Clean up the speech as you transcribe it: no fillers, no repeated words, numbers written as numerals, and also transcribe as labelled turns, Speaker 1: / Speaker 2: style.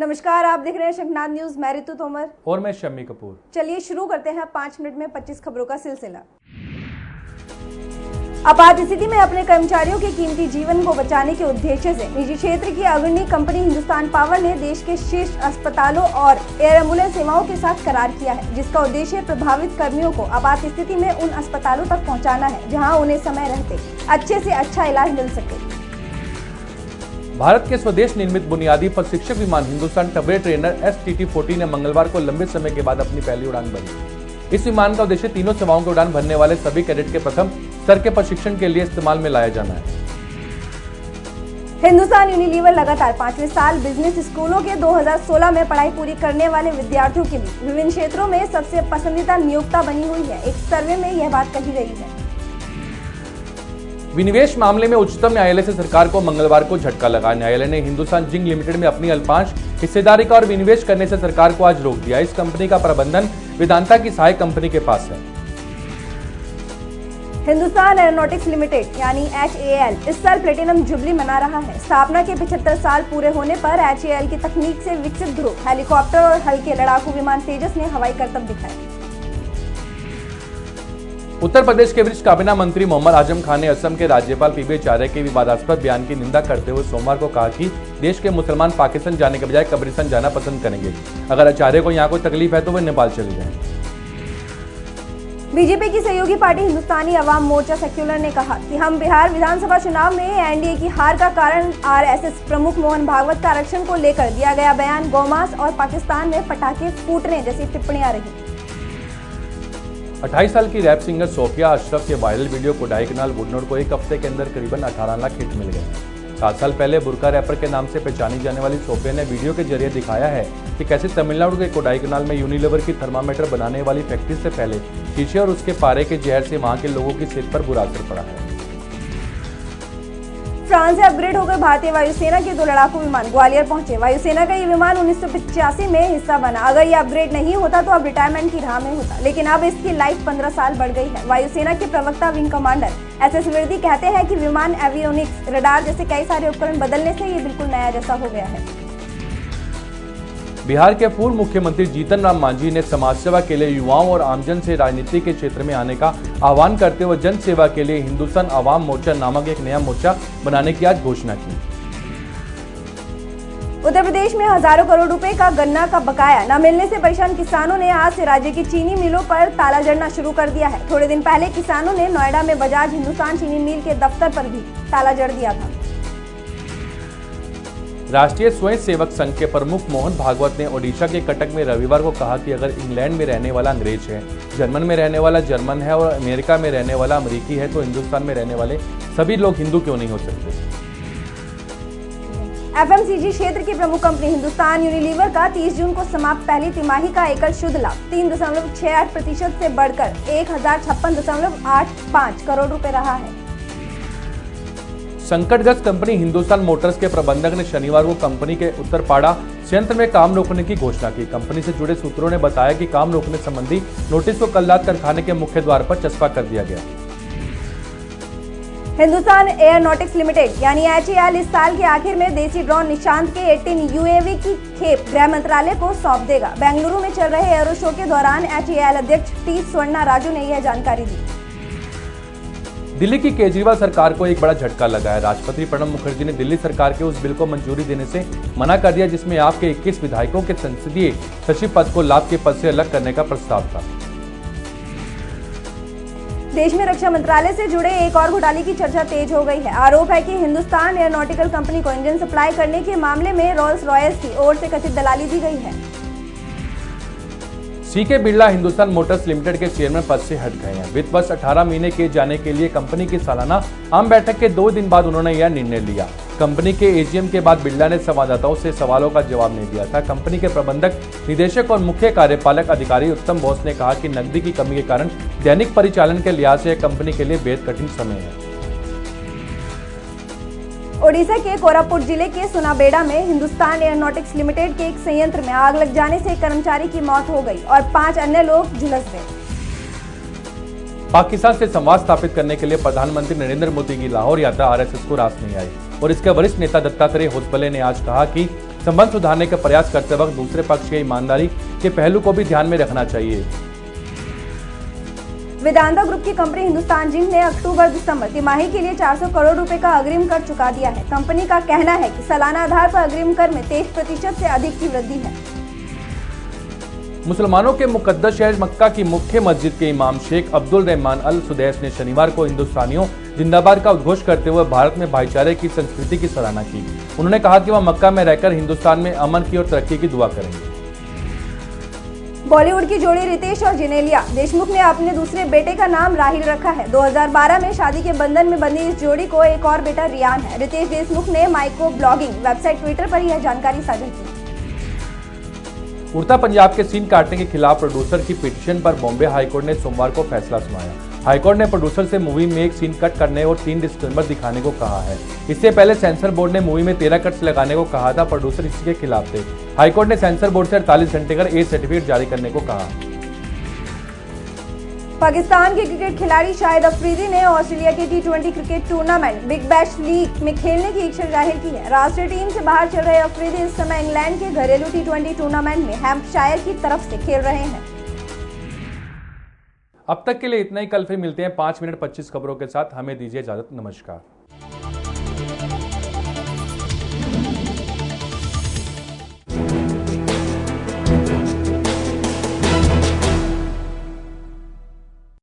Speaker 1: नमस्कार, आप देख रहे हैं शंखनाद न्यूज। मैं ऋतु तोमर
Speaker 2: और मैं शम्मी कपूर।
Speaker 1: चलिए शुरू करते हैं 5 मिनट में 25 खबरों का सिलसिला। आपात स्थिति में अपने कर्मचारियों के कीमती जीवन को बचाने के उद्देश्य से निजी क्षेत्र की अग्रणी कंपनी हिंदुस्तान पावर ने देश के शीर्ष अस्पतालों और एयर एम्बुलेंस सेवाओं के साथ करार किया है, जिसका उद्देश्य प्रभावित कर्मियों को आपात स्थिति में उन अस्पतालों तक पहुंचाना है जहां उन्हें समय रहते अच्छे से अच्छा इलाज मिल सके।
Speaker 2: भारत के स्वदेश निर्मित बुनियादी प्रशिक्षक विमान हिंदुस्तान टबरे ट्रेनर STT-40 ने मंगलवार को लंबे समय के बाद अपनी पहली उड़ान भरी। इस विमान का उद्देश्य तीनों सेवाओं की उड़ान भरने वाले सभी कैडेट के प्रथम स्तर के प्रशिक्षण के लिए इस्तेमाल में लाया जाना है।
Speaker 1: हिंदुस्तान यूनिलीवर लगातार 5वें साल बिजनेस स्कूलों के 2016 में पढ़ाई पूरी करने वाले विद्यार्थियों के लिए विभिन्न क्षेत्रों में सबसे पसंदीदा नियोक्ता बनी हुई है। एक सर्वे में यह बात कही गई है।
Speaker 2: विनिवेश मामले में उच्चतम न्यायालय से सरकार को मंगलवार को झटका लगा। न्यायालय ने हिंदुस्तान जिंक लिमिटेड में अपनी अल्पांश हिस्सेदारी का और विनिवेश करने से सरकार को आज रोक दिया। इस कंपनी का प्रबंधन वेदांता की सहायक कंपनी के पास है।
Speaker 1: हिंदुस्तान एरोनॉटिक्स लिमिटेड यानी HAL इस साल प्लेटिनम जुबली मना रहा है। स्थापना के 75 साल पूरे होने पर HAL की तकनीक से विकसित ध्रुव हेलीकॉप्टर और हल्के लड़ाकू विमान तेजस ने हवाई करतब दिखाए।
Speaker 2: उत्तर प्रदेश के वरिष्ठ काबीना मंत्री मोहम्मद आजम खान ने असम के राज्यपाल PB आचार्य के विवादास्पद बयान की निंदा करते हुए सोमवार को कहा कि देश के मुसलमान पाकिस्तान जाने के बजाय कब्रिस्तान जाना पसंद करेंगे। अगर आचार्य को यहाँ कोई तकलीफ है तो वे नेपाल चले जाएं।
Speaker 1: बीजेपी की सहयोगी पार्टी हिंदुस्तानी अवाम मोर्चा सेक्युलर ने कहा कि हम बिहार विधानसभा चुनाव में NDA की हार का कारण RSS प्रमुख मोहन भागवत का आरक्षण को लेकर दिया गया बयान, गौमांस और पाकिस्तान में पटाखे फूटने जैसी टिप्पणियां रही।
Speaker 2: 28 साल की रैप सिंगर सोफिया अशरफ के वायरल वीडियो कोडाईकनाल बुडनोर को एक हफ्ते के अंदर करीबन 18 लाख हिट मिल गए। 7 साल पहले बुरका रैपर के नाम से पहचानी जाने वाली सोफिया ने वीडियो के जरिए दिखाया है कि कैसे तमिलनाडु के कोडाईकनाल में यूनिलीवर की थर्मामीटर बनाने वाली फैक्ट्री से पहले शीशे और उसके पारे के जहर से वहां के लोगों की सेहत पर बुरा असर पड़ा है।
Speaker 1: फ्रांस से अपग्रेड होकर भारतीय वायुसेना के 2 लड़ाकू विमान ग्वालियर पहुंचे। वायुसेना का ये विमान 1985 में हिस्सा बना। अगर ये अपग्रेड नहीं होता तो अब रिटायरमेंट की राह में होता, लेकिन अब इसकी लाइफ 15 साल बढ़ गई है। वायुसेना के प्रवक्ता विंग कमांडर SS विर्दी कहते हैं कि विमान एवियोनिक्स, रडार जैसे कई सारे उपकरण बदलने से ये बिल्कुल नया जैसा हो गया है।
Speaker 2: बिहार के पूर्व मुख्यमंत्री जीतन राम मांझी ने समाज सेवा के लिए युवाओं और आमजन से राजनीति के क्षेत्र में आने का आह्वान करते हुए जन सेवा के लिए हिंदुस्तान अवाम मोर्चा नामक एक नया मोर्चा बनाने की आज घोषणा की।
Speaker 1: उत्तर प्रदेश में हजारों करोड़ रुपए का गन्ना का बकाया न मिलने से परेशान किसानों ने आज से राज्य की चीनी मिलों पर ताला जड़ना शुरू कर दिया है। थोड़े दिन पहले किसानों ने नोएडा में बजाज हिंदुस्तान चीनी मिल के दफ्तर पर भी ताला जड़ दिया था।
Speaker 2: राष्ट्रीय स्वयं सेवक संघ के प्रमुख मोहन भागवत ने ओडिशा के कटक में रविवार को कहा कि अगर इंग्लैंड में रहने वाला अंग्रेज है, जर्मन में रहने वाला जर्मन है और अमेरिका में रहने वाला अमेरिकी है तो हिंदुस्तान में रहने वाले सभी लोग हिंदू क्यों नहीं हो सकते।
Speaker 1: FMCG क्षेत्र की प्रमुख कंपनी हिंदुस्तान यूनिलीवर का 30 जून को समाप्त पहली तिमाही का एकल शुद्ध लाभ 3.68% से बढ़कर 1056.85 करोड़ रुपए रहा है।
Speaker 2: संकटग्रस्त कंपनी हिंदुस्तान मोटर्स के प्रबंधक ने शनिवार को कंपनी के उत्तरपाड़ा संयंत्र में काम रोकने की घोषणा की। कंपनी से जुड़े सूत्रों ने बताया कि काम रोकने संबंधी नोटिस को कल रात कारखाने के मुख्य द्वार पर चस्पा कर दिया गया।
Speaker 1: हिंदुस्तान एरोनॉटिक्स लिमिटेड यानी HAL इस साल के आखिर में देसी ड्रोन निशांत के 18 UAV की खेप गृह मंत्रालय को सौंप देगा। बेंगलुरु में चल रहे एरो शो के दौरान HAL अध्यक्ष T स्वर्णा राजू ने यह जानकारी दी।
Speaker 2: दिल्ली की केजरीवाल सरकार को एक बड़ा झटका लगा है। राष्ट्रपति प्रणब मुखर्जी ने दिल्ली सरकार के उस बिल को मंजूरी देने से मना कर दिया जिसमें आपके 21 विधायकों के संसदीय सचिव पद को लाभ के पद से अलग करने का प्रस्ताव था।
Speaker 1: देश में रक्षा मंत्रालय से जुड़े एक और घोटाले की चर्चा तेज हो गई है। आरोप है कि हिंदुस्तान एरोनॉटिकल कंपनी को इंजन सप्लाई करने के मामले में रॉल्स रॉयस की ओर से कथित दलाली दी गई है।
Speaker 2: CK Birla Hindustan Motors limited के चेयरमैन पद से हट गए हैं। वित्त वर्ष 18 महीने किए जाने के लिए कंपनी की सालाना आम बैठक के 2 दिन बाद उन्होंने यह निर्णय लिया। कंपनी के AGM के बाद बिरला ने संवाददाताओं से सवालों का जवाब नहीं दिया था। कंपनी के प्रबंधक निदेशक और मुख्य कार्यपालक अधिकारी उत्तम बोस ने कहा कि नकदी की कमी के कारण दैनिक परिचालन के लिहाज से कंपनी के लिए बेहद कठिन समय है।
Speaker 1: ओडिशा के कोरापुट जिले के सुनाबेड़ा में हिंदुस्तान एरोनॉटिक्स लिमिटेड के एक संयंत्र में आग लग जाने से एक कर्मचारी की मौत हो गई और 5 अन्य लोग झुलस गए।
Speaker 2: पाकिस्तान से संवाद स्थापित करने के लिए प्रधानमंत्री नरेंद्र मोदी की लाहौर यात्रा RSS को रास नहीं आई और इसके वरिष्ठ नेता दत्तात्रेय होसबले ने आज कहा कि संबंध सुधारने का प्रयास करते वक्त दूसरे पक्ष की ईमानदारी के पहलू को भी ध्यान में रखना चाहिए।
Speaker 1: वेदांता ग्रुप की कंपनी हिंदुस्तान जिंक ने अक्टूबर-दिसंबर तिमाही के लिए 400 करोड़ रुपए का अग्रिम कर चुका दिया है। कंपनी का कहना है कि सालाना आधार पर अग्रिम कर में 23% से अधिक की वृद्धि है।
Speaker 2: मुसलमानों के मुकद्दस शहर मक्का की मुख्य मस्जिद के इमाम शेख अब्दुल रहमान अल सुदैस ने शनिवार को हिंदुस्तानियों जिंदाबाद का उद्घोष करते हुए भारत में भाईचारे की संस्कृति की सराहना की। उन्होंने कहा कि वह मक्का में रहकर हिंदुस्तान में अमन की और तरक्की की दुआ करेंगे।
Speaker 1: बॉलीवुड की जोड़ी रितेश और जेनेलिया देशमुख ने अपने दूसरे बेटे का नाम राहिल रखा है। 2012 में शादी के बंधन में बंधी इस जोड़ी को एक और बेटा रियान है। रितेश देशमुख ने माइक्रो ब्लॉगिंग वेबसाइट ट्विटर पर यह जानकारी साझा की।
Speaker 2: उड़ता पंजाब के सीन काटने के खिलाफ प्रोड्यूसर की पिटीशन पर बॉम्बे हाईकोर्ट ने सोमवार को फैसला सुनाया। हाईकोर्ट ने प्रोड्यूसर से मूवी में एक सीन कट करने और 3 डिस्क्लेमर दिखाने को कहा है। इससे पहले सेंसर बोर्ड ने मूवी में 13 कट्स लगाने को कहा था। प्रोड्यूसर इसी के खिलाफ थे। हाईकोर्ट ने सेंसर बोर्ड से 48 घंटे कर ए सर्टिफिकेट जारी करने को कहा।
Speaker 1: पाकिस्तान के क्रिकेट खिलाड़ी शाहिद अफरीदी ने ऑस्ट्रेलिया के T20 cricket tournament big bash league में खेलने की इच्छा जाहिर की है। राष्ट्रीय टीम से बाहर चल रहे अफरीदी इस समय इंग्लैंड के घरेलू T20 टूर्नामेंट में हैम्पशायर की तरफ से खेल रहे हैं।
Speaker 2: अब तक के लिए इतना ही। कल फिर मिलते हैं 5 मिनट 25 खबरों के साथ। हमें दीजिए इजाजत। नमस्कार।